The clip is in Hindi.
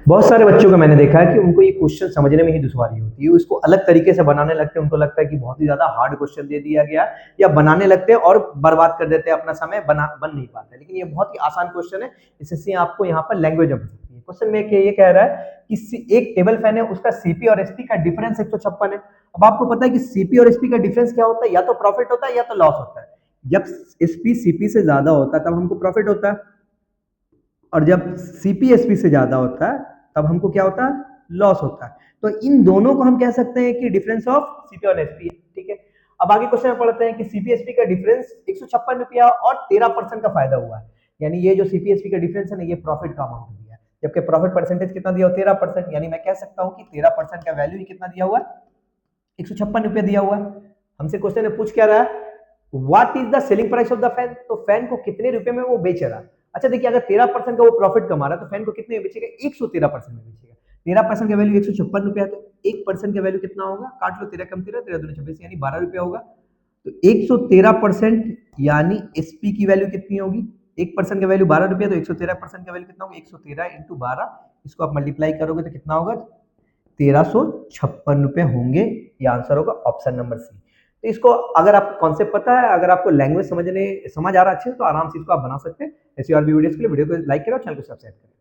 बहुत सारे बच्चों को मैंने देखा है कि उनको ये क्वेश्चन समझने में ही दुश्वारी होती है, उसको अलग तरीके से बनाने लगते हैं, उनको लगता है कि बहुत ही ज़्यादा हार्ड क्वेश्चन दे दिया गया, या बनाने लगते हैं और बर्बाद कर देते हैं अपना समय, बन नहीं पाता है। लेकिन ये बहुत ही आसान क्वेश्चन है, इससे आपको यहाँ पर लैंग्वेज बन सकती है। क्वेश्चन में ये कह रहा है कि एक टेबल फैन है, उसका सीपी और एसपी का डिफरेंस 156 है। अब आपको पता है कि सीपी और एसपी का डिफरेंस क्या होता है, या तो प्रॉफिट होता है या तो लॉस होता है। जब एसपी सीपी से ज्यादा होता है तब हमको प्रॉफिट होता है, और जब सीपी एसपी से ज्यादा होता है तब हमको क्या होता है, लॉस होता है। तो इन दोनों को हम कह सकते हैं कि डिफरेंस ऑफ सीपी और एसपी है। ठीक है, अब आगे क्वेश्चन में पढ़ते हैं कि सीपीएसपी का डिफरेंस 156 रुपया और 13% का फायदा हुआ है। यानी ये जो सीपीएसपी का डिफरेंस है ना, ये प्रॉफिट का अमाउंट दिया है, जबकि प्रॉफिट परसेंटेज कितना दिया हुआ, 13%। यानी मैं कह सकता हूं कि 13% का वैल्यू कितना दिया हुआ है, 156 रुपया दिया हुआ है। हमसे क्वेश्चन में पूछ क्या रहा है, what is the selling price of the fan, तो फैन को कितने रुपए में वो बेच रहा है। अच्छा देखिए, अगर 13% का वो प्रॉफिट कमा रहा है तो फैन को कितने में बेचेगा, 113% में बेचेगा। 13% का वैल्यू 156 रुपया है, तो 1% का वैल्यू कितना होगा, काट लो, 13 कम 13, 13 दूनी 26, यानी 12 रुपया होगा। तो 113% यानी एसपी की वैल्यू कितनी होगी, 1% का वैल्यू 12 रुपया, तो 113% का वैल्यू कितना होगा, 113 इंटू 12, इसको आप मल्टीप्लाई करोगे तो कितना होगा, 1356 रुपए होंगे। ये आंसर होगा ऑप्शन नंबर सी। तो इसको अगर आपको कॉन्सेप्ट पता है, अगर आपको लैंग्वेज समझ आ रहा है अच्छे से, तो आराम से इसको आप बना सकते हैं। ऐसी और भी वीडियोस के लिए वीडियो को लाइक करो, चैनल को सब्सक्राइब करें।